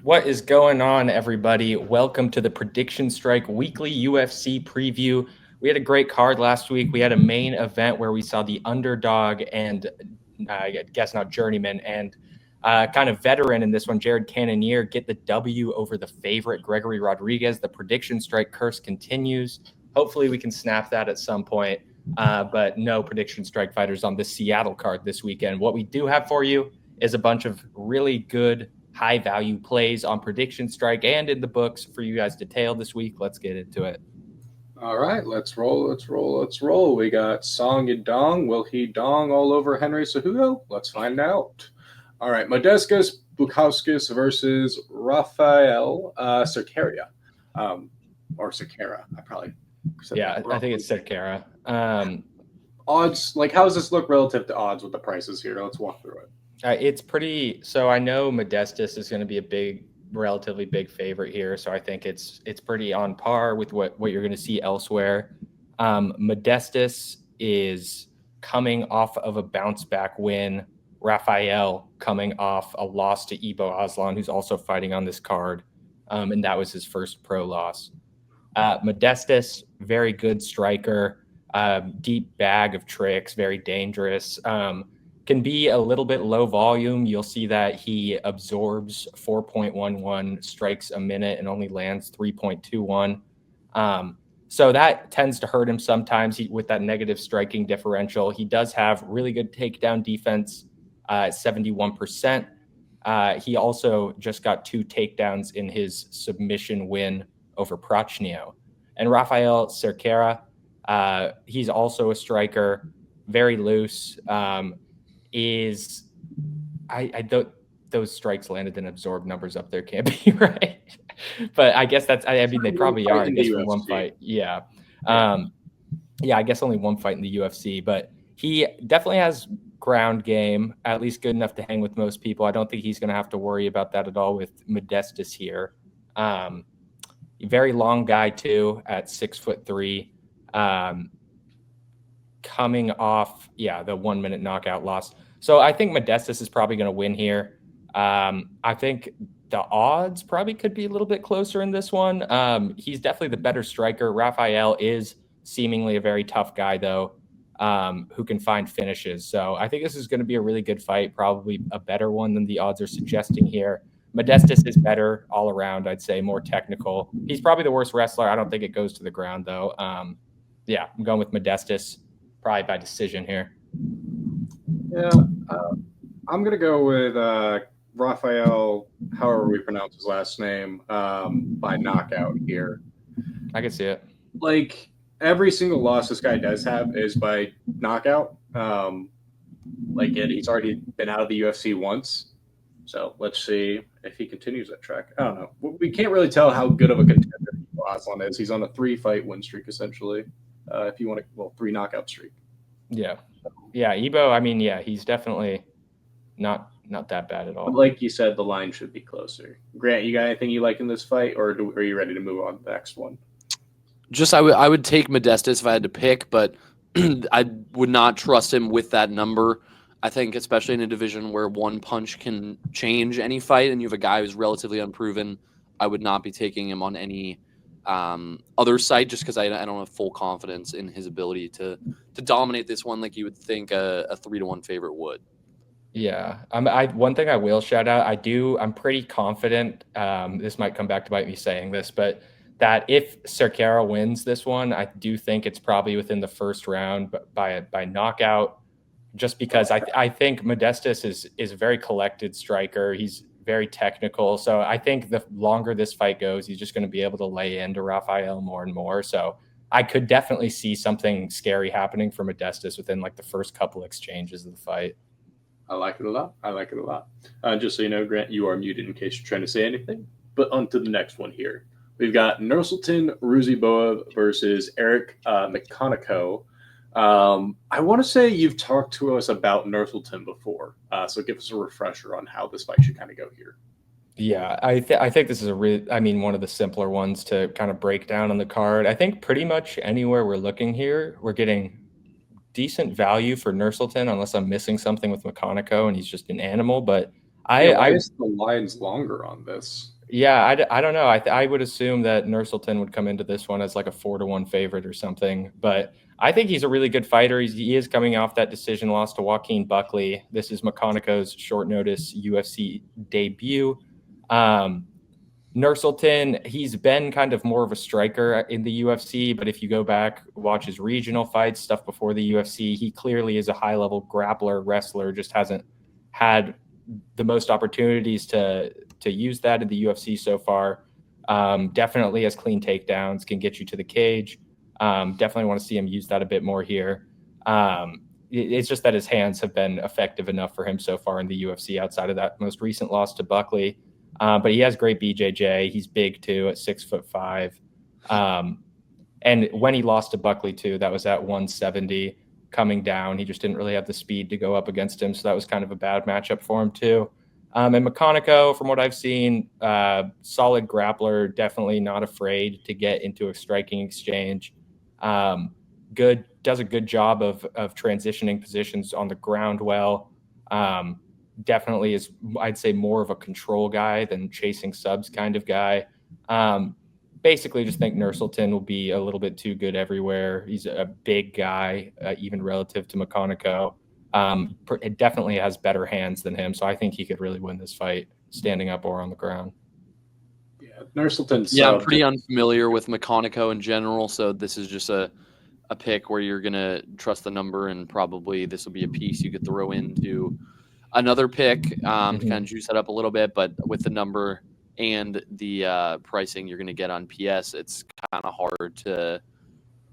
What is going on, everybody? Welcome to the Prediction Strike weekly UFC preview. We had a great card last week. We had a main event where we saw the underdog and I guess not journeyman and kind of veteran in this one, Jared Cannonier, get the W over the favorite, Gregory Rodriguez. The Prediction Strike curse continues. Hopefully we can snap that at some point, but no Prediction Strike fighters on the Seattle card this weekend. What we do have for you is a bunch of really good high value plays on Prediction Strike and in the books for you guys to tail this week. Let's get into it. All right, let's roll. We got Song Yadong. Will he dong all over Henry Cejudo? Let's find out. All right, Modestas Bukauskas versus Rafael Cerqueira. Or Cerqueira. I probably said that wrong. I think it's Cerqueira. Odds, like, how does this look relative to odds with the prices here? Let's walk through it. It's pretty. So I know Modestas is going to be a relatively big favorite here. So I think it's pretty on par with what you're going to see elsewhere. Modestas is coming off of a bounce back win. Rafael coming off a loss to Ibo Aslan, who's also fighting on this card, and that was his first pro loss. Modestas, very good striker, deep bag of tricks, very dangerous. Can be a little bit low volume. You'll see that he absorbs 4.11 strikes a minute and only lands 3.21. So that tends to hurt him sometimes with that negative striking differential. He does have really good takedown defense, 71%. He also just got 2 takedowns in his submission win over Prochnio. And Rafael Cerqueira, he's also a striker, very loose. I don't, those strikes landed and absorbed numbers up there can't be right, but I guess I mean they probably are. I guess for one fight, yeah. I guess only one fight in the UFC, but he definitely has ground game, at least good enough to hang with most people. I don't think he's going to have to worry about that at all with Modestas here. Very long guy too, at 6'3". Coming off, the 1 minute knockout loss. So I think Modestas is probably going to win here. I think the odds probably could be a little bit closer in this one. He's definitely the better striker. Rafael is seemingly a very tough guy, though, who can find finishes. So I think this is going to be a really good fight, probably a better one than the odds are suggesting here. Modestas is better all around, I'd say, more technical. He's probably the worst wrestler. I don't think it goes to the ground, though. I'm going with Modestas. Probably by decision here. Yeah, I'm going to go with Rafael, however we pronounce his last name, by knockout here. I can see it. Like, every single loss this guy does have is by knockout. He's already been out of the UFC once. So let's see if he continues that track. I don't know. We can't really tell how good of a contender Aslan is. He's on a 3-fight win streak, essentially. If you want to, 3 knockout streak. Yeah. Ibo. I mean, he's definitely not that bad at all. But like you said, the line should be closer. Grant, you got anything you like in this fight, or are you ready to move on to the next one? Just I would take Modestas if I had to pick, but I would not trust him with that number. I think, especially in a division where one punch can change any fight, and you have a guy who's relatively unproven, I would not be taking him on any other side, just because I don't have full confidence in his ability to dominate this one like you would think a 3-1 favorite would. Yeah. One thing I will shout out, I'm pretty confident, this might come back to bite me saying this, but that if Cerqueira wins this one, I do think it's probably within the first round by knockout, just because I think Modestas is a very collected striker. He's very technical. So I think the longer this fight goes, he's just going to be able to lay into Rafael more and more. So I could definitely see something scary happening for Modestas within like the first couple exchanges of the fight. I like it a lot. Just so you know, Grant, you are muted in case you're trying to say anything. But on to the next one here. We've got Nursultan Ruziboev versus Eric McConaughey. I want to say you've talked to us about Nursultan before, so give us a refresher on how this fight should kind of go here. Yeah, I think this is one of the simpler ones to kind of break down on the card. I think pretty much anywhere we're looking here, we're getting decent value for Nursultan, unless I'm missing something with McConaughey and he's just an animal. But why is the lines longer on this? Yeah, I don't know. I would assume that Nurselton would come into this one as like a 4-1 favorite or something. But I think he's a really good fighter. He is coming off that decision loss to Joaquin Buckley. This is McConaughey's short notice UFC debut. Um, Nurselton, he's been kind of more of a striker in the UFC, but if you go back, watch his regional fights, stuff before the UFC, he clearly is a high level grappler, wrestler, just hasn't had the most opportunities to use that in the UFC so far. Definitely has clean takedowns, can get you to the cage. Definitely want to see him use that a bit more here. It's just that his hands have been effective enough for him so far in the UFC outside of that most recent loss to Buckley. But he has great BJJ. He's big too at 6'5". And when he lost to Buckley too, that was at 170 coming down. He just didn't really have the speed to go up against him. So that was kind of a bad matchup for him too. And McConaughey, from what I've seen, solid grappler, definitely not afraid to get into a striking exchange. Does a good job of transitioning positions on the ground well. Definitely is, I'd say, more of a control guy than chasing subs kind of guy. Basically, just think Nurselton will be a little bit too good everywhere. He's a big guy, even relative to McConaughey. It definitely has better hands than him, so I think he could really win this fight standing up or on the ground. Yeah, Nurselton's Yeah, I'm pretty unfamiliar with McConaughey in general, so this is just a pick where you're gonna trust the number, and probably this will be a piece you could throw into another pick to kind of juice that up a little bit. But with the number and the pricing you're going to get on PS, it's kind of hard to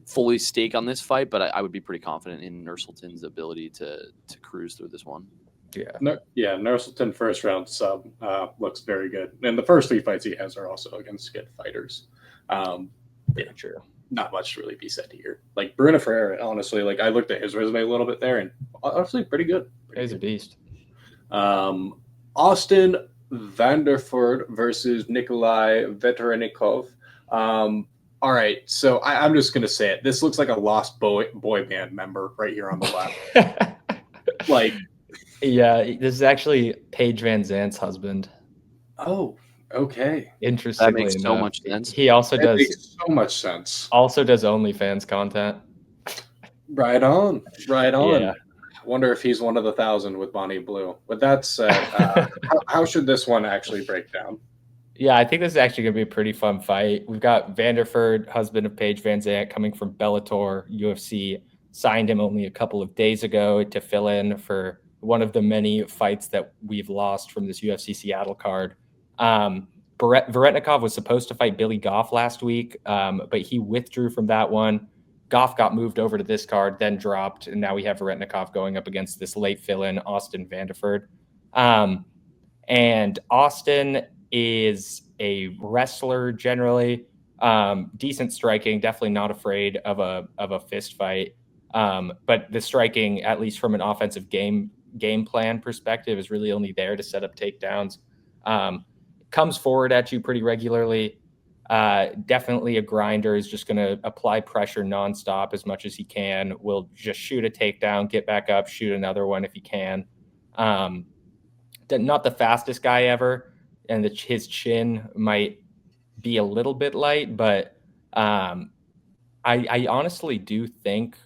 fully stake on this fight. But I would be pretty confident in Nurselton's ability to cruise through this one. Yeah, Nurselton first round sub looks very good, and the first 3 fights he has are also against good fighters. Yeah, true. Not much to really be said here. Like Bruno Ferreira, honestly, like I looked at his resume a little bit there, and honestly, pretty good. He's a beast. Austin Vanderford versus Nikolai Veterinikov. All right, so I'm just gonna say it. This looks like a lost boy band member right here on the left. Like, yeah, this is actually Paige Van Zant's husband. Oh, okay. Interestingly, that makes so much sense. He also that makes so much sense. Also does OnlyFans content. Right on. Yeah. I wonder if he's one of the 1,000 with Bonnie Blue. With that said, how should this one actually break down? Yeah, I think this is actually going to be a pretty fun fight. We've got Vanderford, husband of Paige Van Zant, coming from Bellator. UFC signed him only a couple of days ago to fill in for one of the many fights that we've lost from this UFC Seattle card. Veretnikov was supposed to fight Billy Goff last week, but he withdrew from that one. Goff got moved over to this card, then dropped, and now we have Veretnikov going up against this late fill-in, Austin Vanderford. And Austin is a wrestler generally, decent striking, definitely not afraid of a fist fight. But the striking, at least from an offensive game plan perspective, is really only there to set up takedowns. Comes forward at you pretty regularly. Definitely a grinder, is just going to apply pressure nonstop as much as he can. Will just shoot a takedown, get back up, shoot another one if he can. Not the fastest guy ever, and his chin might be a little bit light, but I honestly do think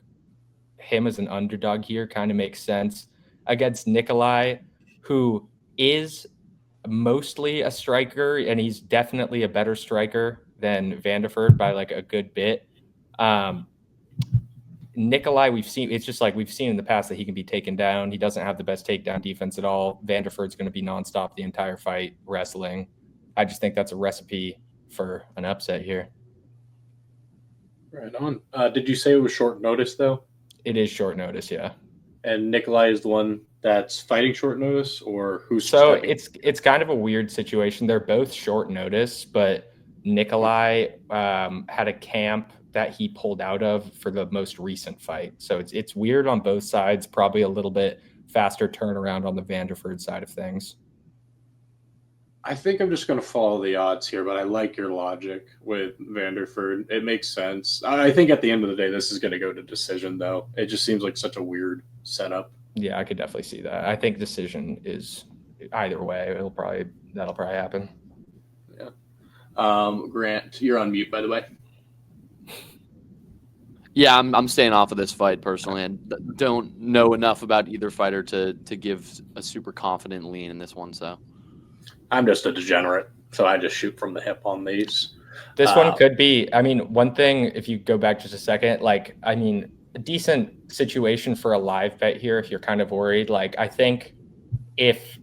him as an underdog here kind of makes sense against Nikolai, who is mostly a striker, and he's definitely a better striker than Vanderford by like a good bit. Nikolai, we've seen in the past that he can be taken down. He doesn't have the best takedown defense at all. Vanderford's going to be nonstop the entire fight wrestling. I just think that's a recipe for an upset here. Right on. Did you say it was short notice though? It is short notice, yeah. And Nikolai is the one that's fighting short notice, or who's? So it's kind of a weird situation. They're both short notice, but Nikolai had a camp that he pulled out of for the most recent fight. So it's weird on both sides. Probably a little bit faster turnaround on the Vanderford side of things. I think I'm just going to follow the odds here, but I like your logic with Vanderford. It makes sense. I think at the end of the day, this is going to go to decision, though. It just seems like such a weird setup. Yeah, I could definitely see that. I think decision is either way. That'll probably happen. Yeah. Grant, you're on mute, by the way. Yeah, I'm staying off of this fight personally, and don't know enough about either fighter to give a super confident lean in this one. So I'm just a degenerate, so I just shoot from the hip on these. This one could be, I mean, one thing, if you go back just a second, like, I mean, a decent situation for a live bet here if you're kind of worried. Like, I think if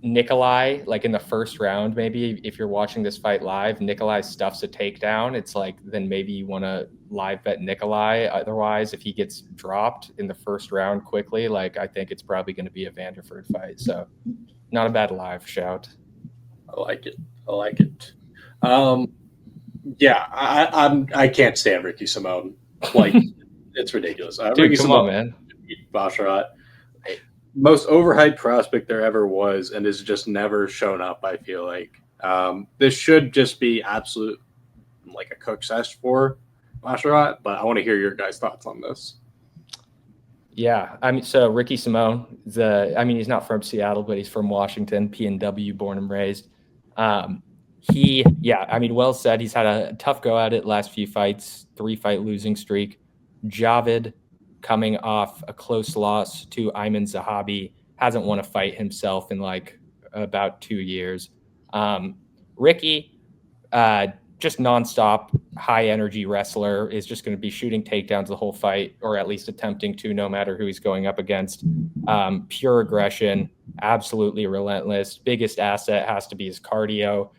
Nikolai, like in the first round, maybe if you're watching this fight live, Nikolai stuffs a takedown, it's like, then maybe you want to live bet Nikolai. Otherwise, if he gets dropped in the first round quickly, like, I think it's probably going to be a Vanderford fight. So not a bad live shout. I like it. Yeah, I can't stand Ricky Simone. Like, it's ridiculous. Dude, Ricky come Simone, on, man. Basharat, most overhyped prospect there ever was, and has just never shown up. I feel like this should just be absolute, like a cook sesh for Basharat. But I want to hear your guys' thoughts on this. Yeah, I mean, so Ricky Simone, he's not from Seattle, but he's from Washington, PNW, born and raised. Well said. He's had a tough go at it last few fights, 3-fight losing streak. Javid, coming off a close loss to Ayman Zahabi, hasn't won a fight himself in like about 2 years. Ricky, just nonstop high energy wrestler, is just going to be shooting takedowns the whole fight, or at least attempting to, no matter who he's going up against. Pure aggression, absolutely relentless. Biggest asset has to be his cardio,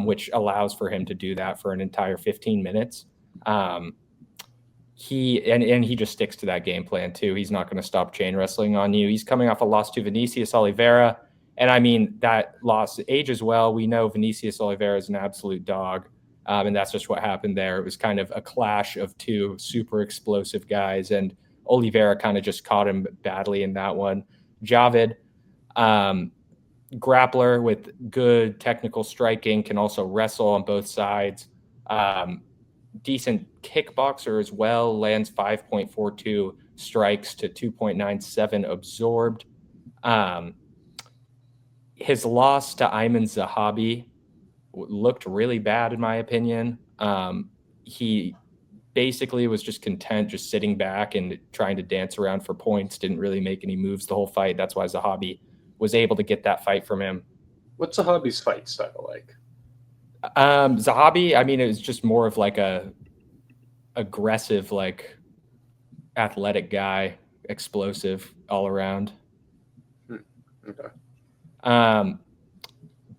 which allows for him to do that for an entire 15 minutes. He just sticks to that game plan too. He's not going to stop chain wrestling on you. He's coming off a loss to Vinicius Oliveira. And I mean, that loss ages well. We know Vinicius Oliveira is an absolute dog. And that's just what happened there. It was kind of a clash of two super explosive guys, and Oliveira kind of just caught him badly in that one. Javid, grappler with good technical striking, can also wrestle on both sides. Decent kickboxer as well, lands 5.42 strikes to 2.97 absorbed. His loss to Ayman Zahabi looked really bad, in my opinion. He basically was just content just sitting back and trying to dance around for points, didn't really make any moves the whole fight. That's why Zahabi was able to get that fight from him. What's Zahabi's fight style like? Zahabi, I mean, it was just more of like a aggressive, like athletic guy, explosive all around. Okay.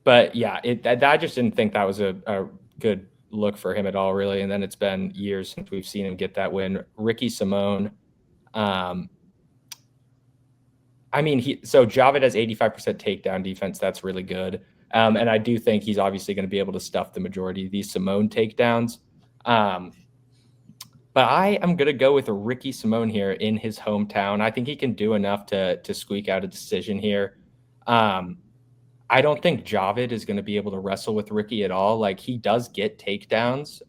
But yeah, I just didn't think that was a good look for him at all, really. And then it's been years since we've seen him get that win. Ricky Simone, so Javid has 85% takedown defense. That's really good. And I do think he's obviously going to be able to stuff the majority of these Simone takedowns. But I am going to go with a Ricky Simone here in his hometown. I think he can do enough to squeak out a decision here. I don't think Javid is going to be able to wrestle with Ricky at all. Like, he does get takedowns,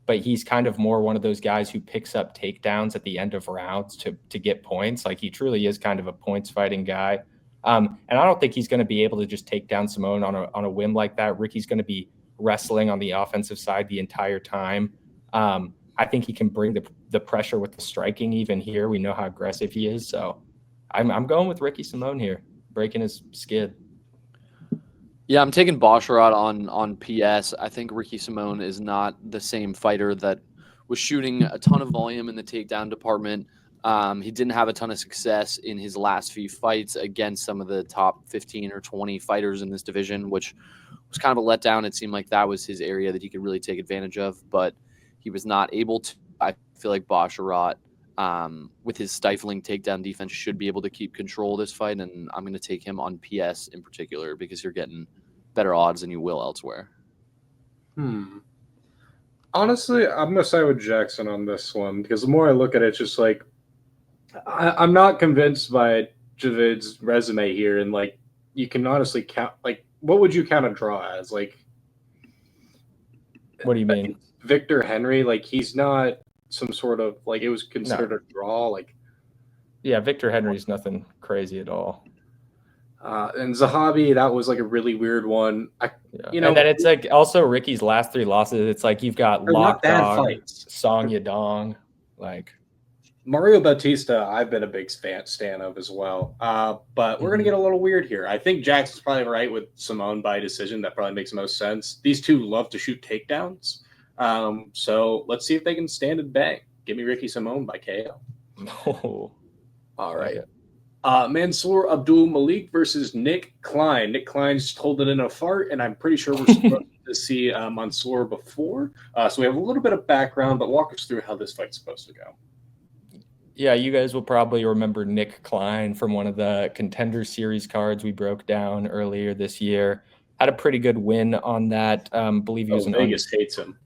but he's kind of more one of those guys who picks up takedowns at the end of rounds to get points. Like, he truly is kind of a points fighting guy. And I don't think he's going to be able to just take down Simone on a whim like that. Ricky's going to be wrestling on the offensive side the entire time. I think he can bring the pressure with the striking even here. We know how aggressive he is. So I'm going with Ricky Simone here, breaking his skid. Yeah, I'm taking Basharat on PS. I think Ricky Simone is not the same fighter that was shooting a ton of volume in the takedown department. He didn't have a ton of success in his last few fights against some of the top 15 or 20 fighters in this division, which was kind of a letdown. It seemed like that was his area that he could really take advantage of, but he was not able to. I feel like Basharat, with his stifling takedown defense, should be able to keep control of this fight, and I'm going to take him on PS in particular because you're getting better odds than you will elsewhere. Honestly, I'm going to side with Jackson on this one because the more I look at it, it's just like I'm not convinced by Javid's resume here. And like, you can honestly count, like, what would you count a draw as? Like, what do you mean? Victor Henry, like, he's not some sort of, like, it was considered a draw. Like, yeah, Victor Henry's nothing crazy at all. And Zahabi, that was like a really weird one. Yeah. And then it's like also Ricky's last 3 losses. It's like you've got they're not bad Lockdog, fights. Song Yadong, like Mario Bautista, I've been a big stan of as well. But we're going to get a little weird here. I think Jackson's probably right with Simone by decision. That probably makes the most sense. These two love to shoot takedowns. So let's see if they can stand and bang. Give me Ricky Simone by KO. Oh. All right. Mansour Abdul Malik versus Nick Klein. Nick Klein's holding in a fart, and I'm pretty sure we're supposed to see Mansour before. So we have a little bit of background, but walk us through how this fight's supposed to go. Yeah, you guys will probably remember Nick Klein from one of the Contender Series cards we broke down earlier this year. Had a pretty good win on that. Believe he was Vegas hates him.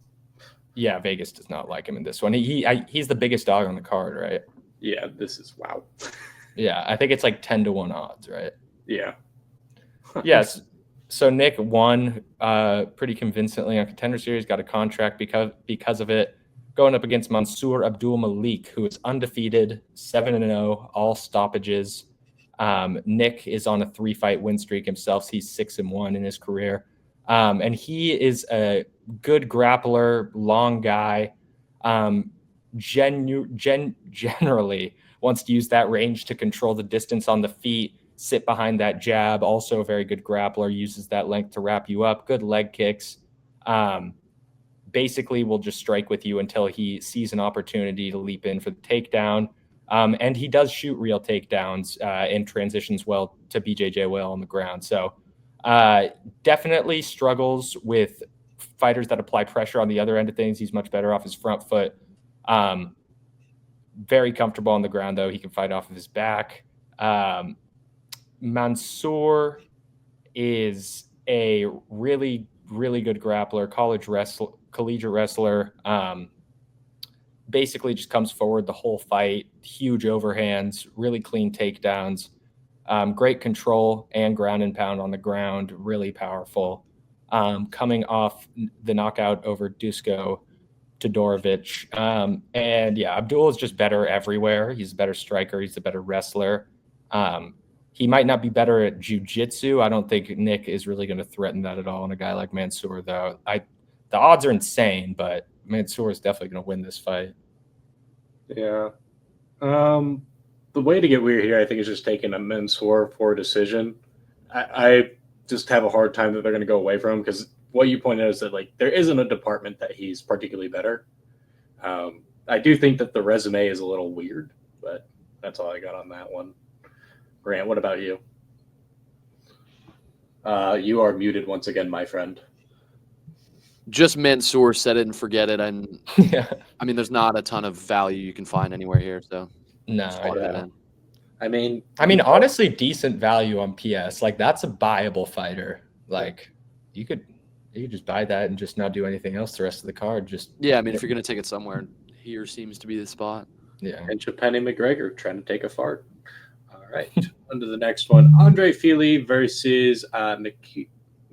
Yeah, Vegas does not like him in this one. He's the biggest dog on the card, right? Yeah, this is wow. Yeah, I think it's like 10-1 odds, right? Yeah. Yes. So Nick won pretty convincingly on Contender Series, got a contract because of it, going up against Mansour Abdul Malik, who is undefeated, 7-0, all stoppages. Nick is on a 3-fight win streak himself. He's 6-1 in his career. And he is a good grappler, long guy. Generally wants to use that range to control the distance on the feet, sit behind that jab. Also a very good grappler, uses that length to wrap you up. Good leg kicks. Basically will just strike with you until he sees an opportunity to leap in for the takedown. And he does shoot real takedowns and transitions well to BJJ well on the ground. So definitely struggles with fighters that apply pressure on the other end of things. He's much better off his front foot. Very comfortable on the ground, though. He can fight off of his back. Mansour is a really, really good grappler, collegiate wrestler. Basically just comes forward the whole fight, huge overhands, really clean takedowns, great control and ground and pound on the ground, really powerful. Coming off the knockout over Dusko Todorovic. And yeah, Abdul is just better everywhere. He's a better striker. He's a better wrestler. He might not be better at jiu-jitsu. I don't think Nick is really going to threaten that at all on a guy like Mansour, though. The odds are insane, but Mansour is definitely going to win this fight. Yeah. The way to get weird here, I think, is just taking a Mansour for a decision. I just have a hard time that they're going to go away from him because what you pointed out is that like there isn't a department that he's particularly better. I do think that the resume is a little weird, but that's all I got on that one. Grant, what about you? You are muted once again, my friend. Just Mansour, set it and forget it. And Yeah. I mean, there's not a ton of value you can find anywhere here. So No, yeah. I mean, honestly, decent value on PS. Like that's a buyable fighter. Like you could just buy that and just not do anything else the rest of the card. Just yeah, I mean, if you're gonna take it somewhere, here seems to be the spot. Yeah. And Penny McGregor trying to take a fart. All right, on to the next one. Andre Fili versus You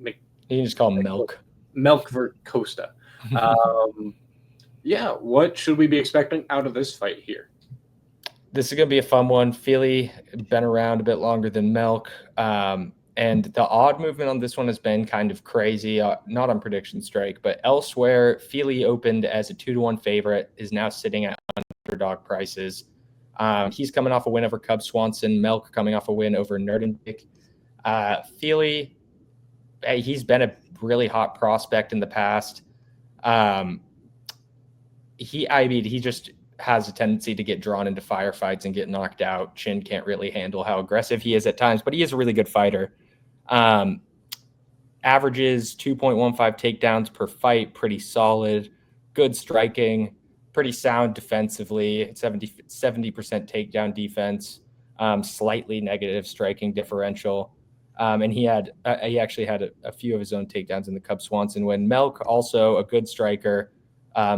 can just call him Milk. Melk Costa. Yeah, what should we be expecting out of this fight here? This is going to be a fun one. Fili been around a bit longer than Milk. And the odd movement on this one has been kind of crazy. Not on PredictionStrike, but elsewhere, Fili opened as a 2-1 favorite, is now sitting at underdog prices. He's coming off a win over Cub Swanson. Milk coming off a win over Nerdendick. Fili, he's been a really hot prospect in the past. He just has a tendency to get drawn into firefights and get knocked out. Chin can't really handle how aggressive he is at times, but he is a really good fighter. Averages 2.15 takedowns per fight, pretty solid. Good striking, pretty sound defensively, 70% takedown defense, slightly negative striking differential. And he actually had a few of his own takedowns in the Cub Swanson win. Melk, also a good striker,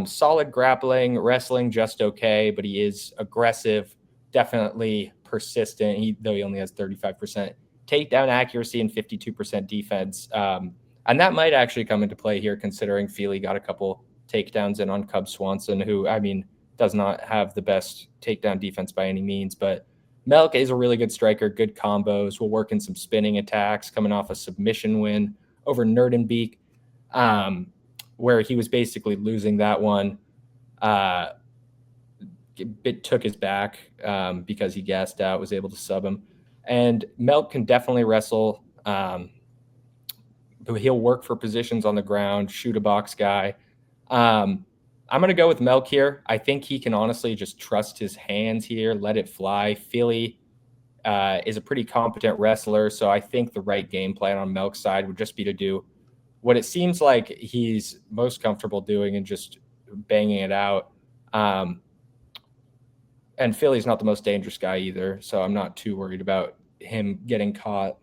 solid grappling, wrestling just okay, but he is aggressive, definitely persistent, though he only has 35% takedown accuracy and 52% defense. And that might actually come into play here, considering Fili got a couple takedowns in on Cub Swanson, who, I mean, does not have the best takedown defense by any means, but Melk is a really good striker, good combos, will work in some spinning attacks, coming off a submission win over Nerdenbeek, where he was basically losing that one. It took his back because he gassed out, was able to sub him. And Melk can definitely wrestle. But he'll work for positions on the ground, shoot a box guy. I'm going to go with Melk here. I think he can honestly just trust his hands here, let it fly. Philly is a pretty competent wrestler, so I think the right game plan on Melk's side would just be to do what it seems like he's most comfortable doing and just banging it out. And Philly's not the most dangerous guy either, so I'm not too worried about him getting caught.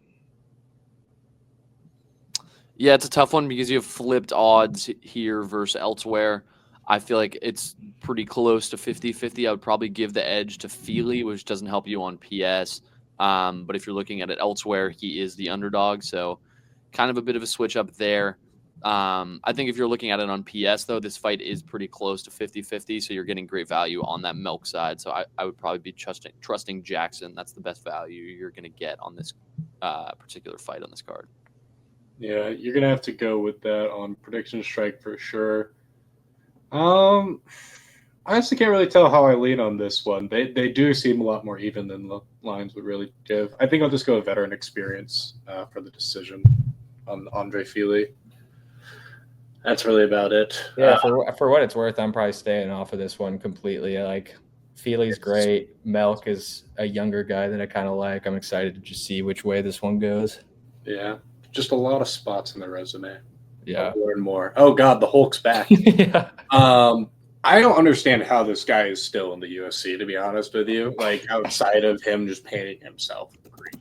Yeah, it's a tough one because you have flipped odds here versus elsewhere. I feel like it's pretty close to 50-50. I would probably give the edge to Feely, which doesn't help you on PS. But if you're looking at it elsewhere, he is the underdog. So kind of a bit of a switch up there. I think if you're looking at it on PS, though, this fight is pretty close to 50-50. So you're getting great value on that Melk side. So I would probably be trusting Jackson. That's the best value you're going to get on this particular fight on this card. Yeah, you're going to have to go with that on PredictionStrike for sure. I honestly can't really tell how I lean on this one. They do seem a lot more even than the lines would really give. I think I'll just go with veteran experience for the decision on Andre Feely. That's really about it. Yeah, for what it's worth, I'm probably staying off of this one completely. Like, Feely's great. Melk is a younger guy that I kind of like. I'm excited to just see which way this one goes. Yeah, just a lot of spots in the resume. Yeah. More and more. Oh, God, the Hulk's back. Yeah. I don't understand how this guy is still in the UFC, to be honest with you, like outside of him just painting himself green.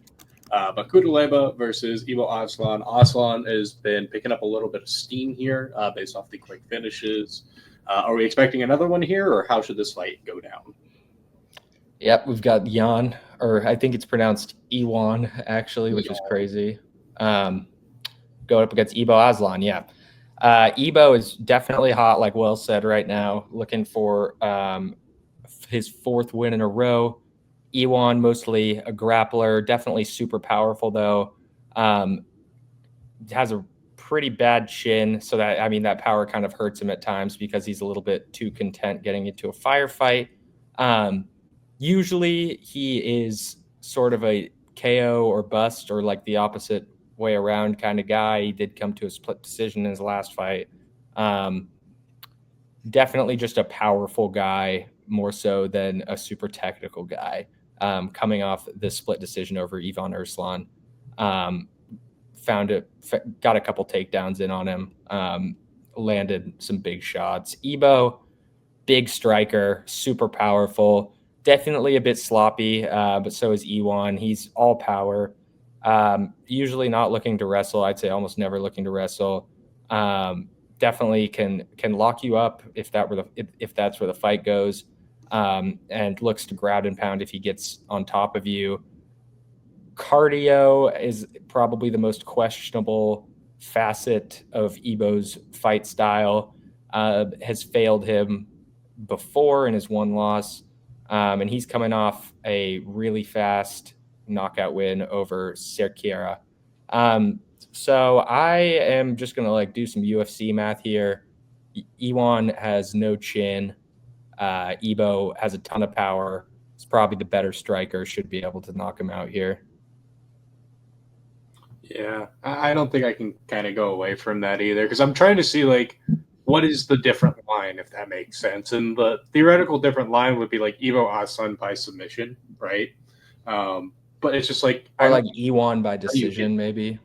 But Kudaleba versus Ivo Aslan. Aslan has been picking up a little bit of steam here based off the quick finishes. Are we expecting another one here, or how should this fight go down? Yep, we've got Jan, or I think it's pronounced Iwan, actually, which is crazy. Going up against Ivo Aslan, yeah. Ebo is definitely hot, like Will said right now, looking for his fourth win in a row. Ewan, mostly a grappler, definitely super powerful, though. Has a pretty bad chin, so that power kind of hurts him at times because he's a little bit too content getting into a firefight. Usually he is sort of a KO or bust, or like the opposite way around kind of guy. He did come to a split decision in his last fight. Definitely just a powerful guy, more so than a super technical guy. Coming off this split decision over Ivan Urslan, got a couple takedowns in on him, landed some big shots. Ebo, big striker, super powerful, definitely a bit sloppy, but so is Ewan. He's all power. Usually not looking to wrestle. I'd say almost never looking to wrestle. Definitely can lock you up if that's where the fight goes, and looks to grab and pound if he gets on top of you. Cardio is probably the most questionable facet of Ebo's fight style. Has failed him before in his one loss, and he's coming off a really fast knockout win over Cerqueira. So I am just going to do some UFC math here. Ewan has no chin. Ebo has a ton of power. It's probably the better striker, should be able to knock him out here. Yeah, I don't think I can kind of go away from that either, because I'm trying to see what is the different line, if that makes sense. And the theoretical different line would be Ivo Aslan by submission, right? But it's just or Ewan by decision, maybe.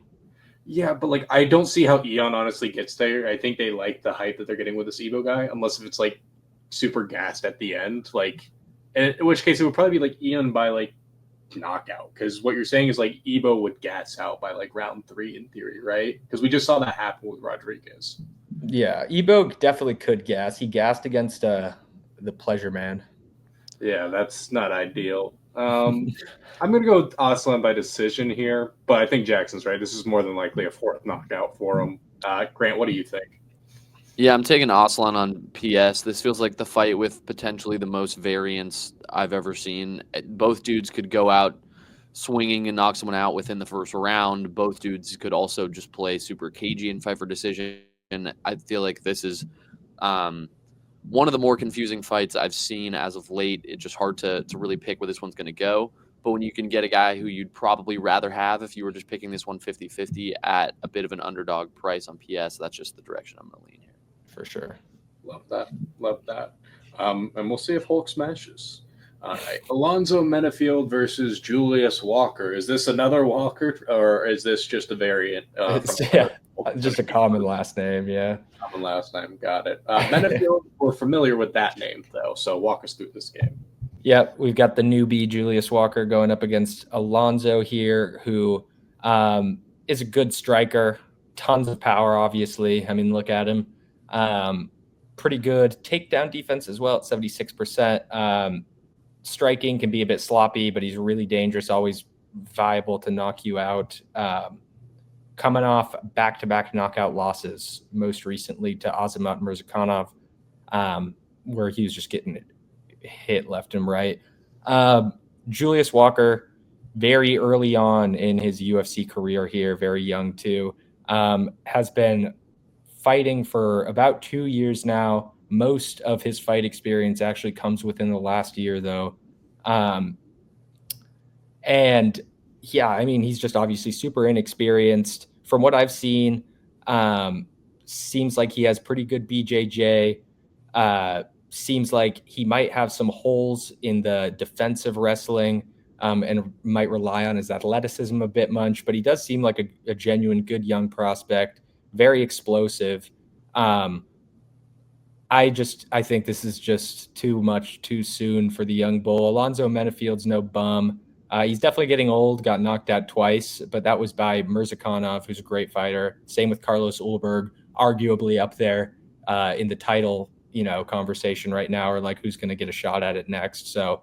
Yeah, but I don't see how Eon honestly gets there. I think they like the hype that they're getting with this Evo guy, unless if it's super gassed at the end. In which case it would probably be Eon by knockout, because what you're saying is Evo would gas out by round 3 in theory, right? Because we just saw that happen with Rodriguez. Yeah, Ebo definitely could gas. He gassed against the Pleasure Man. Yeah, that's not ideal. I'm going to go with Aslan by decision here, but I think Jackson's right. This is more than likely a fourth knockout for him. Grant, what do you think? Yeah, I'm taking Aslan on PS. This feels like the fight with potentially the most variance I've ever seen. Both dudes could go out swinging and knock someone out within the first round. Both dudes could also just play super cagey and fight for decision. I feel like this is um, one of the more confusing fights I've seen as of late. It's just hard to really pick where this one's going to go. But when you can get a guy who you'd probably rather have if you were just picking this one 50-50 at a bit of an underdog price on PS, that's just the direction I'm going to lean here. For sure. Love that. Love that. And we'll see if Hulk smashes. Alonzo Menifield versus Julius Walker. Is this another Walker, or is this just a variant? Just a common last name. Yeah. Common last name. Got it. Menifield, we're familiar with that name, though. So walk us through this game. Yep. We've got the newbie Julius Walker going up against Alonzo here, who is a good striker. Tons of power, obviously. I mean, look at him. Pretty good takedown defense as well at 76%. Striking can be a bit sloppy, but he's really dangerous, always viable to knock you out. Coming off back-to-back knockout losses, most recently to Azamat Murzakanov, where he was just getting hit left and right. Julius Walker, very early on in his UFC career here, very young too, has been fighting for about 2 years now. Most of his fight experience actually comes within the last year, though. And yeah, I mean, he's just obviously super inexperienced. From what I've seen, seems like he has pretty good BJJ. Seems like he might have some holes in the defensive wrestling, and might rely on his athleticism a bit much, but he does seem like a genuine good young prospect, very explosive. I think this is just too much too soon for the young bull. Alonzo Menifield's no bum. He's definitely getting old, got knocked out twice, but that was by Murzakanov, who's a great fighter. Same with Carlos Ulberg, arguably up there in the title, conversation right now, or like who's going to get a shot at it next. So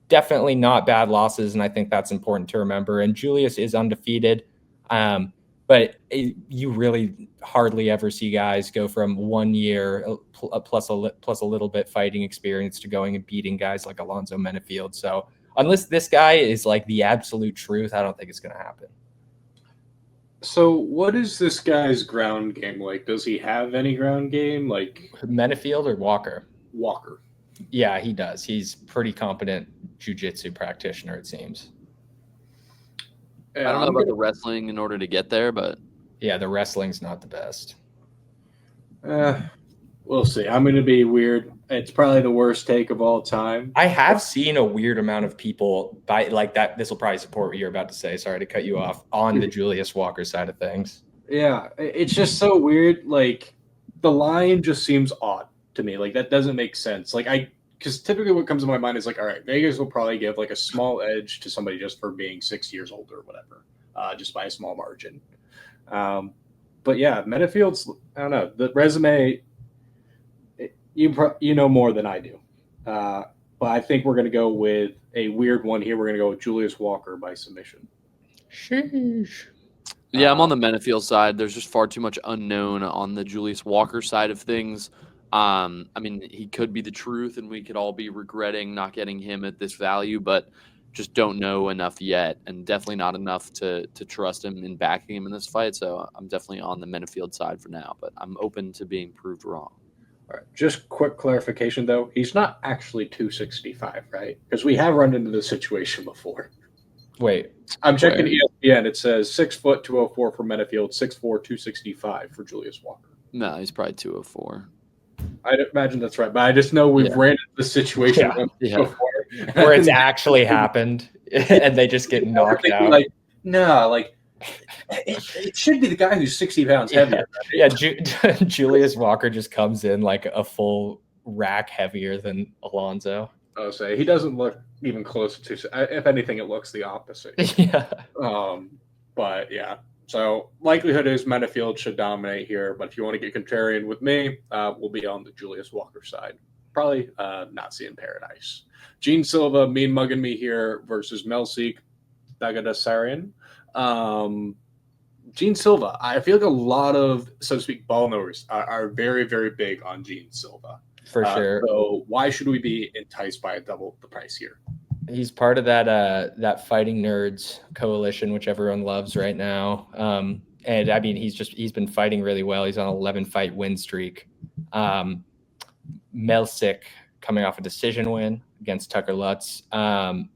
definitely not bad losses, and I think that's important to remember. And Julius is undefeated, but you really hardly ever see guys go from 1 year plus a little bit fighting experience to going and beating guys like Alonzo Menifield. So unless this guy is like the absolute truth, I don't think it's going to happen. So what is this guy's ground game like? Does he have any ground game? Like Menifield or Walker? Walker. Yeah, he does. He's pretty competent jiu-jitsu practitioner, it seems. I don't know about the wrestling in order to get there, but yeah, the wrestling's not the best. We'll see. I'm going to be weird. It's probably the worst take of all time. I have seen a weird amount of people buy like that. This will probably support what you're about to say. Sorry to cut you off on the Julius Walker side of things. Yeah, it's just so weird. Like the line just seems odd to me. Like that doesn't make sense. Because typically what comes to my mind is like, all right, Vegas will probably give like a small edge to somebody just for being 6 years older or whatever, just by a small margin. But yeah, Menifield's, I don't know, the resume, you know more than I do. But I think we're going to go with a weird one here. We're going to go with Julius Walker by submission. Sheesh. Yeah, I'm on the Menifield side. There's just far too much unknown on the Julius Walker side of things. I mean, he could be the truth, and we could all be regretting not getting him at this value, but just don't know enough yet, and definitely not enough to trust him in backing him in this fight. So I'm definitely on the Menifield side for now, but I'm open to being proved wrong. All right. Just quick clarification, though. He's not actually 265, right? Because we have run into this situation before. Wait. I'm checking ESPN. It says 6 foot 204 for Menifield, 6'4", 265 for Julius Walker. No, he's probably 204. I'd imagine that's right, but I just know we've ran into this situation before. Where it's actually happened, and they just get knocked out. Like, no, like it should be the guy who's 60 pounds heavier. Yeah, Julius Walker just comes in like a full rack heavier than Alonzo. I'll say he doesn't look even close to. If anything, it looks the opposite. Yeah. But yeah. So likelihood is Menifield should dominate here. But if you want to get contrarian with me, we'll be on the Julius Walker side. Probably Nazi in paradise. Gene Silva mean mugging me here versus Melsik Baghdasaryan. Gene Silva. I feel like a lot of, so to speak, ball knowers are very, very big on Gene Silva. For sure. So why should we be enticed by a double the price here? He's part of that fighting nerds coalition, which everyone loves right now. And I mean, he's been fighting really well. He's on an 11-fight win streak. Melsick coming off a decision win against Tucker Lutz. And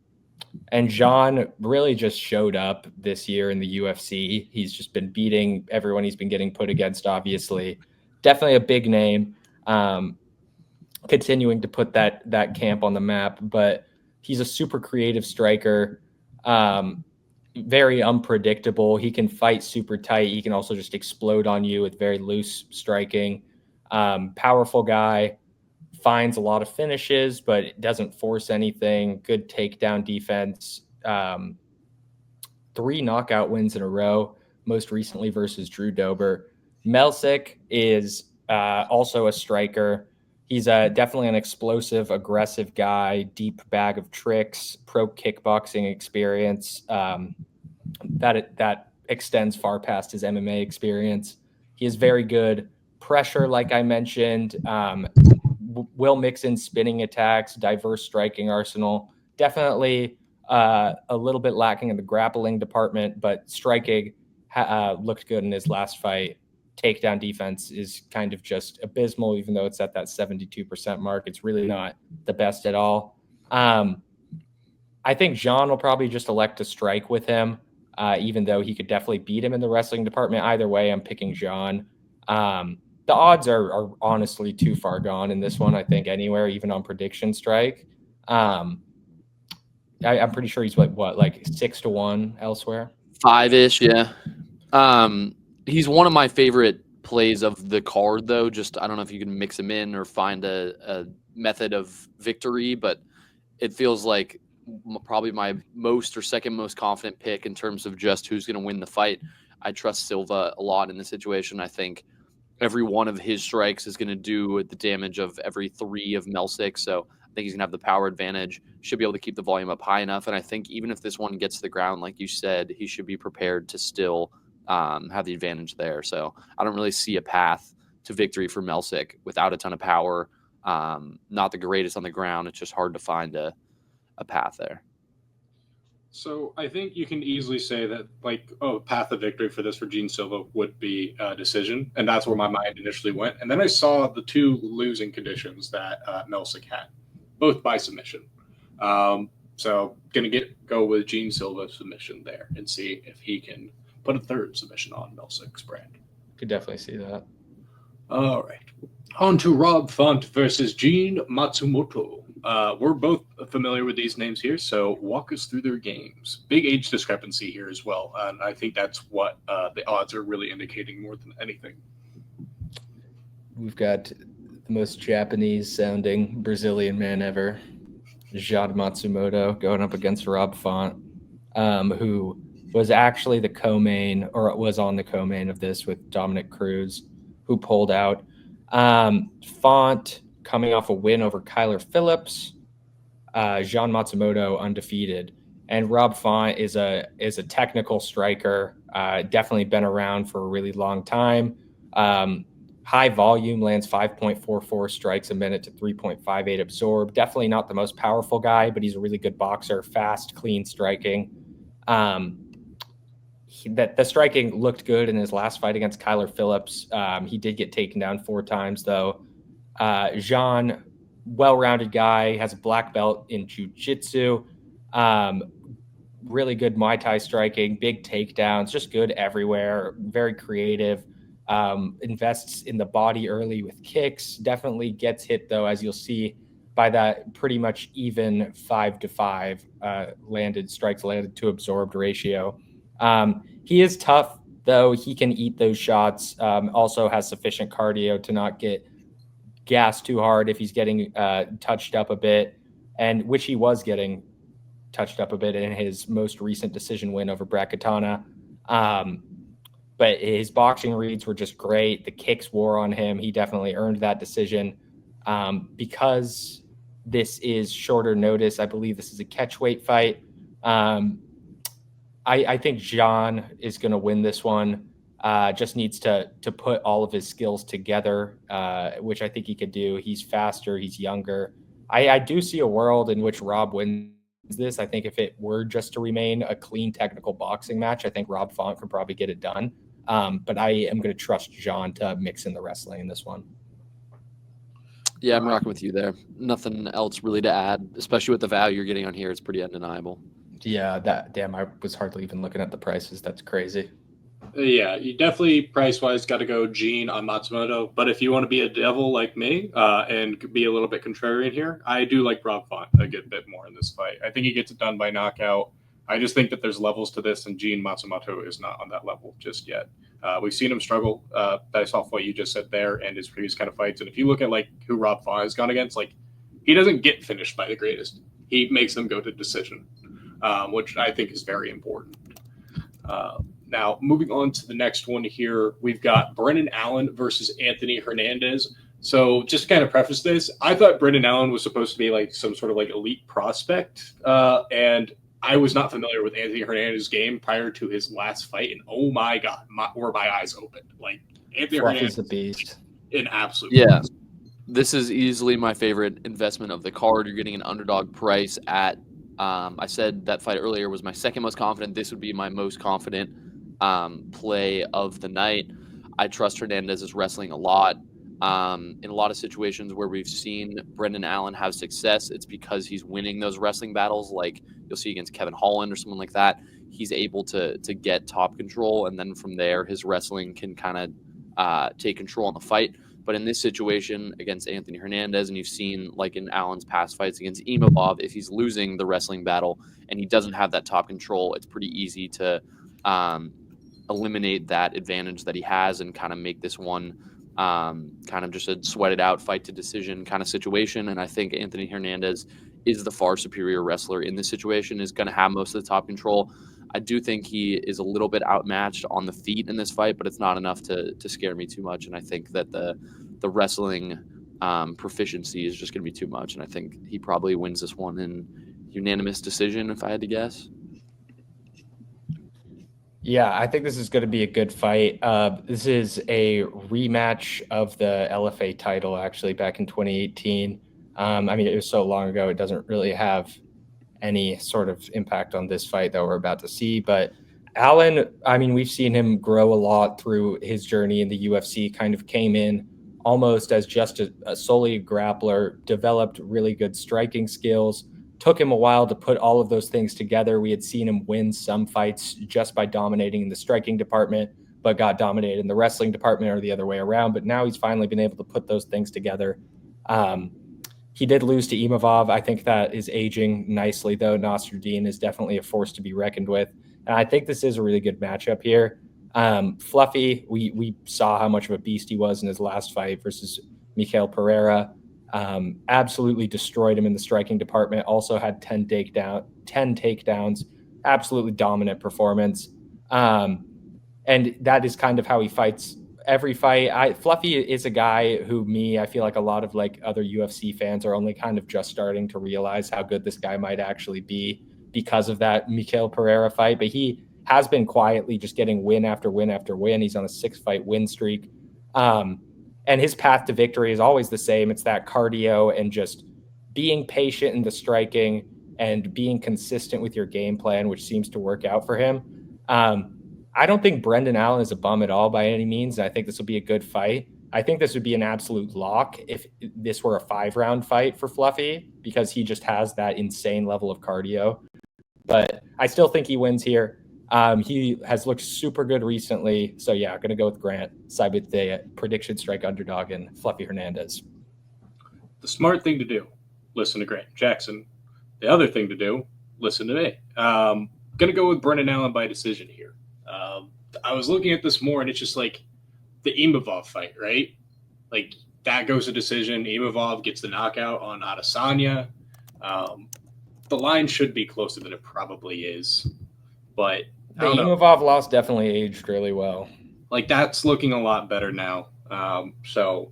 John really just showed up this year in the UFC. He's just been beating everyone he's been getting put against, obviously. Definitely a big name. Continuing to put that camp on the map, but he's a super creative striker, very unpredictable. He can fight super tight. He can also just explode on you with very loose striking. Powerful guy, finds a lot of finishes, but doesn't force anything. Good takedown defense. 3 knockout wins in a row, most recently versus Drew Dober. Melsick is also a striker. He's definitely an explosive, aggressive guy, deep bag of tricks, pro kickboxing experience. That extends far past his MMA experience. He is very good pressure, like I mentioned. Will mix in spinning attacks, diverse striking arsenal. Definitely a little bit lacking in the grappling department, but striking looked good in his last fight. Takedown defense is kind of just abysmal, even though it's at that 72% mark. It's really not the best at all. I think John will probably just elect to strike with him, even though he could definitely beat him in the wrestling department. Either way, I'm picking John. The odds are honestly too far gone in this one, I think, anywhere, even on PredictionStrike. I'm pretty sure he's like 6-1 elsewhere. 5-ish, yeah. He's one of my favorite plays of the card, though. Just I don't know if you can mix him in or find a method of victory, but it feels like probably my most or second most confident pick in terms of just who's going to win the fight. I trust Silva a lot in this situation. I think every one of his strikes is going to do the damage of every 3 of Melsick, so I think he's going to have the power advantage, should be able to keep the volume up high enough, and I think even if this one gets to the ground, like you said, he should be prepared to still have the advantage there. So I don't really see a path to victory for Melsick without a ton of power. Not the greatest on the ground. It's just hard to find a path there. So I think you can easily say that, path of victory for Gene Silva would be a decision, and that's where my mind initially went. And then I saw the 2 losing conditions that Melsick had, both by submission. So gonna go with Gene Silva's submission there and see if he can put a 3rd submission on Melsick's brand. Could definitely see that. All right. On to Rob Font versus Gene Matsumoto. We're both familiar with these names here, so walk us through their games. Big age discrepancy here as well, and I think that's what the odds are really indicating more than anything. We've got the most Japanese-sounding Brazilian man ever, Jade Matsumoto, going up against Rob Font, who was actually the co-main, or was on the co-main of this with Dominic Cruz, who pulled out. Font coming off a win over Kyler Phillips, Jean Matsumoto undefeated, and Rob Font is a technical striker. Definitely been around for a really long time. High volume, lands 5.44 strikes a minute to 3.58 absorb. Definitely not the most powerful guy, but he's a really good boxer. Fast, clean striking. The striking looked good in his last fight against Kyler Phillips. He did get taken down 4 times, though. Jean, well-rounded guy, has a black belt in jiu-jitsu. Really good Muay Thai striking, big takedowns, just good everywhere. Very creative. Invests in the body early with kicks. Definitely gets hit, though, as you'll see by that pretty much even 5-5 strikes landed to absorbed ratio. He is tough, though. He can eat those shots. Also has sufficient cardio to not get gassed too hard if he's getting touched up a bit, and which he was getting touched up a bit in his most recent decision win over Bracatana. But his boxing reads were just great. The kicks wore on him. He definitely earned that decision. Because this is shorter notice, I believe this is a catchweight fight. I think Jean is going to win this one. Just needs to put all of his skills together, which I think he could do. He's faster. He's younger. I do see a world in which Rob wins this. I think if it were just to remain a clean technical boxing match, I think Rob Font could probably get it done. But I am going to trust John to mix in the wrestling in this one. Yeah, I'm rocking with you there. Nothing else really to add, especially with the value you're getting on here. It's pretty undeniable. Yeah, I was hardly even looking at the prices. That's crazy. Yeah, you definitely price-wise got to go Gene on Matsumoto. But if you want to be a devil like me and be a little bit contrarian here, I do like Rob Font a good bit more in this fight. I think he gets it done by knockout. I just think that there's levels to this, and Gene Matsumoto is not on that level just yet. We've seen him struggle based off what you just said there and his previous kind of fights. And if you look at like who Rob Font has gone against, like he doesn't get finished by the greatest. He makes them go to decision, which I think is very important. Now, moving on to the next one here, we've got Brendan Allen versus Anthony Hernandez. So just to kind of preface this, I thought Brendan Allen was supposed to be like some sort of like elite prospect. And I was not familiar with Anthony Hernandez's game prior to his last fight. And oh my God, were my eyes opened. Like Anthony Hernandez is the beast. An absolute beast. This is easily my favorite investment of the card. You're getting an underdog price at, I said that fight earlier was my second most confident. This would be my most confident play of the night. I trust Hernandez's wrestling a lot. In a lot of situations where we've seen Brendan Allen have success, it's because he's winning those wrestling battles, like you'll see against Kevin Holland or someone like that. He's able to get top control, and then from there, his wrestling can kind of take control in the fight. But in this situation against Anthony Hernandez, and you've seen like in Allen's past fights against Imavov, if he's losing the wrestling battle and he doesn't have that top control, it's pretty easy to eliminate that advantage that he has and kind of make this one kind of just a sweat it out, fight to decision kind of situation. And I think Anthony Hernandez is the far superior wrestler in this situation, is going to have most of the top control. I do think he is a little bit outmatched on the feet in this fight, but it's not enough to scare me too much. And I think that the wrestling proficiency is just going to be too much. And I think he probably wins this one in unanimous decision, if I had to guess. Yeah, I think this is going to be a good fight. This is a rematch of the LFA title, actually, back in 2018. I mean, it was so long ago, it doesn't really have any sort of impact on this fight that we're about to see. But Allen, I mean, we've seen him grow a lot through his journey in the UFC, kind of came in almost as just a solely grappler, developed really good striking skills. Took him a while to put all of those things together. We had seen him win some fights just by dominating in the striking department, but got dominated in the wrestling department or the other way around. But now he's finally been able to put those things together. He did lose to Imavov. I think that is aging nicely, though. Nasruddin is definitely a force to be reckoned with. And I think this is a really good matchup here. Fluffy, we saw how much of a beast he was in his last fight versus Mikael Pereira. Absolutely destroyed him in the striking department. Also had 10 takedowns. Absolutely dominant performance. And that is kind of how he fights every fight. Fluffy is a guy who I feel like a lot of like other UFC fans are only kind of just starting to realize how good this guy might actually be because of that Mikael Pereira fight. But he has been quietly just getting win after win after win. He's on a 6-fight win streak. And his path to victory is always the same. It's that cardio and just being patient in the striking and being consistent with your game plan, which seems to work out for him. I don't think Brendan Allen is a bum at all by any means. I think this will be a good fight. I think this would be an absolute lock if this were a 5-round fight for Fluffy, because he just has that insane level of cardio. But I still think he wins here. He has looked super good recently. So, yeah, I'm going to go with Grant, side with the PredictionStrike underdog and Fluffy Hernandez. The smart thing to do, listen to Grant Jackson. The other thing to do, listen to me. Going to go with Brendan Allen by decision here. I was looking at this more, and it's just like the Imavov fight, right? Like, that goes to decision. Imavov gets the knockout on Adesanya. The line should be closer than it probably is. But the Imavov loss definitely aged really well. Like, that's looking a lot better now. So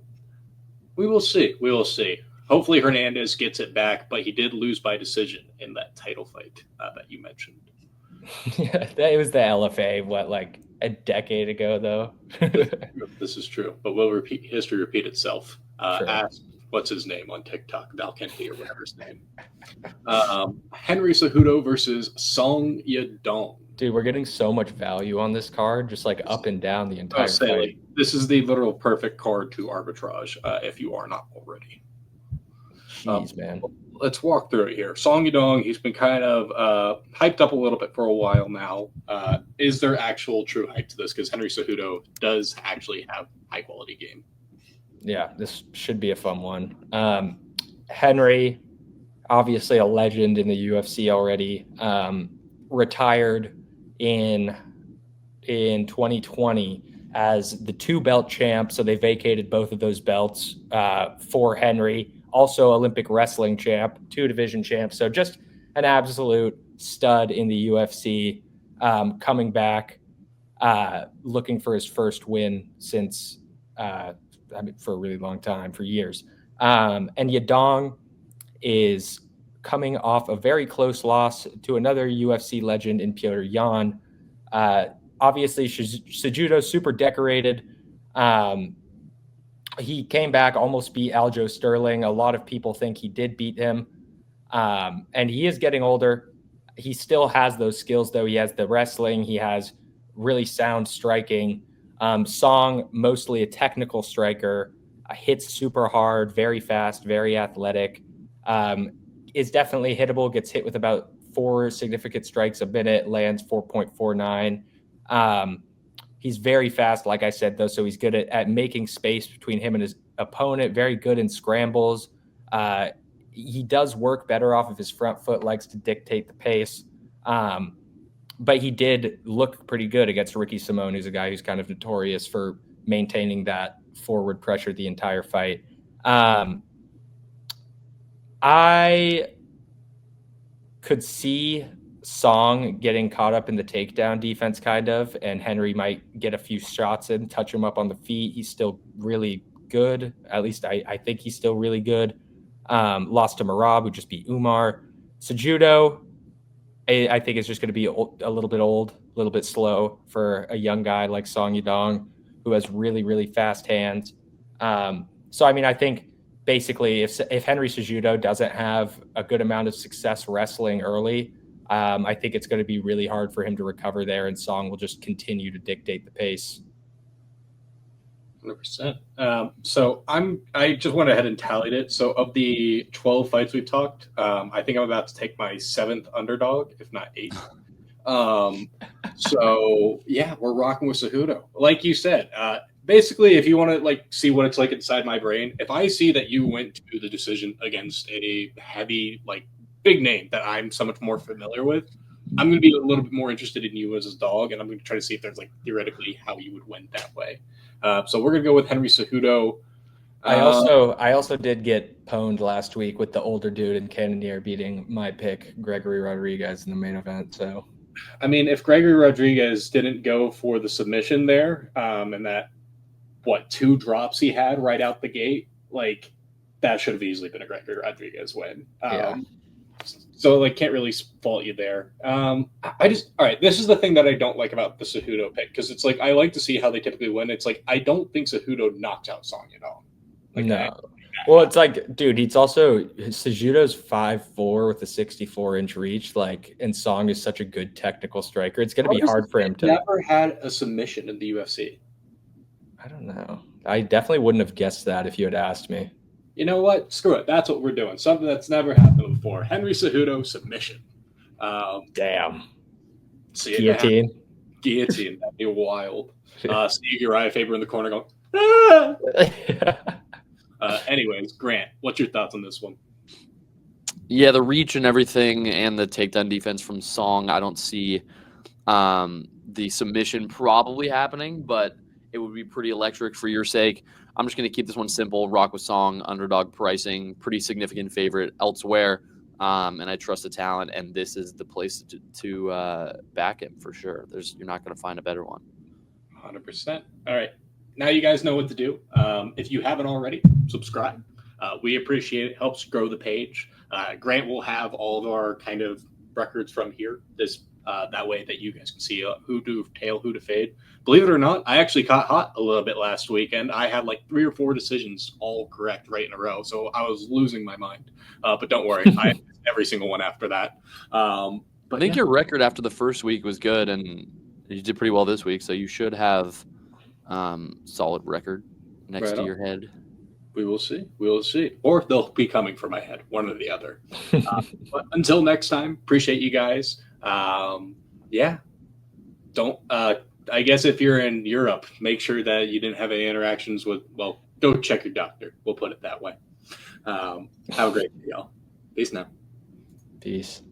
we will see. We will see. Hopefully Hernandez gets it back, but he did lose by decision in that title fight that you mentioned. Yeah, it was the LFA, a decade ago, though. This is true, but will history repeat itself? Sure. Ask what's his name on TikTok, Val Kennedy or whatever his name. Henry Cejudo versus Song Yadong. Dude, we're getting so much value on this card, just like up and down the entire fight. Like, this is the literal perfect card to arbitrage if you are not already. Jeez, man. Let's walk through it here. Song Yadong, he's been kind of hyped up a little bit for a while now. Is there actual true hype to this? Because Henry Cejudo does actually have high-quality game. Yeah, this should be a fun one. Henry, obviously a legend in the UFC already, retired in 2020 as the 2-belt champ. So they vacated both of those belts for Henry. Also Olympic wrestling champ, 2-division champ. So just an absolute stud in the UFC, coming back, looking for his first win since, for a really long time, for years. And Yadong is coming off a very close loss to another UFC legend in Petr Yan. Obviously, Cejudo super decorated. He came back, almost beat Aljo Sterling. A lot of people think he did beat him. And he is getting older. He still has those skills, though. He has the wrestling. He has really sound striking. Song, mostly a technical striker, hits super hard, very fast, very athletic. Is definitely hittable, gets hit with about 4 significant strikes a minute, lands 4.49. He's very fast, like I said, though, so he's good at making space between him and his opponent, very good in scrambles. He does work better off of his front foot, likes to dictate the pace. But he did look pretty good against Ricky Simon, who's a guy who's kind of notorious for maintaining that forward pressure the entire fight. I could see Song getting caught up in the takedown defense, kind of, and Henry might get a few shots in, touch him up on the feet. He's still really good. At least I think he's still really good. Lost to Marab, who just beat Umar. Cejudo, I think is just going to be a little bit old, a little bit slow for a young guy like Song Yadong, who has really, really fast hands. So, I mean, I think basically if Henry Cejudo doesn't have a good amount of success wrestling early, I think it's going to be really hard for him to recover there, and Song will just continue to dictate the pace. 100%. So I just went ahead and tallied it. So of the 12 fights we've talked, I think I'm about to take my 7th underdog, if not 8th. So yeah, we're rocking with Cejudo. Like you said, basically, if you want to like see what it's like inside my brain, if I see that you went to the decision against a heavy, like big name that I'm so much more familiar with, I'm going to be a little bit more interested in you as a dog, and I'm going to try to see if there's like theoretically how you would win that way. So we're going to go with Henry Cejudo. I also did get pwned last week with the older dude in Cannonier beating my pick, Gregory Rodriguez, in the main event. So, I mean, if Gregory Rodriguez didn't go for the submission there, and that 2 drops he had right out the gate, like that should have easily been a Gregory Rodriguez win. Yeah. So like can't really fault you there. All right. This is the thing that I don't like about the Cejudo pick, because it's like I like to see how they typically win. It's like I don't think Cejudo knocked out Song Yadong. Like, no. Well, it's like, dude, he's also Cejudo's 5'4" with a 64-inch reach. Like, and Song is such a good technical striker. It's going to be hard for him to. Never had a submission in the UFC. I don't know. I definitely wouldn't have guessed that if you had asked me. You know what? Screw it. That's what we're doing. Something that's never happened before. Henry Cejudo submission. Damn. Guillotine. Guillotine. That'd be wild. See Uriah Faber in the corner going, ah! Anyways, Grant, what's your thoughts on this one? Yeah, the reach and everything and the takedown defense from Song, I don't see the submission probably happening, but it would be pretty electric for your sake. I'm just going to keep this one simple. Rock with Song, underdog pricing, pretty significant favorite elsewhere, and I trust the talent, and this is the place to back him for sure. You're not going to find a better one. 100%. All right. Now you guys know what to do. If you haven't already, subscribe. We appreciate it. Helps grow the page. Grant will have all of our kind of records from here. This That way that you guys can see who to tail, who to fade. Believe it or not, I actually caught hot a little bit last week, and I had like 3 or 4 decisions all correct right in a row. So I was losing my mind. But don't worry, I had every single one after that. I think your record after the first week was good, and you did pretty well this week, so you should have solid record next to your head. We will see. We will see. Or they'll be coming for my head, one or the other. But until next time, appreciate you guys. Yeah. Don't, I guess if you're in Europe, make sure that you didn't have any interactions with, well, go check your doctor. We'll put it that way. Have a great day, y'all. Peace now. Peace.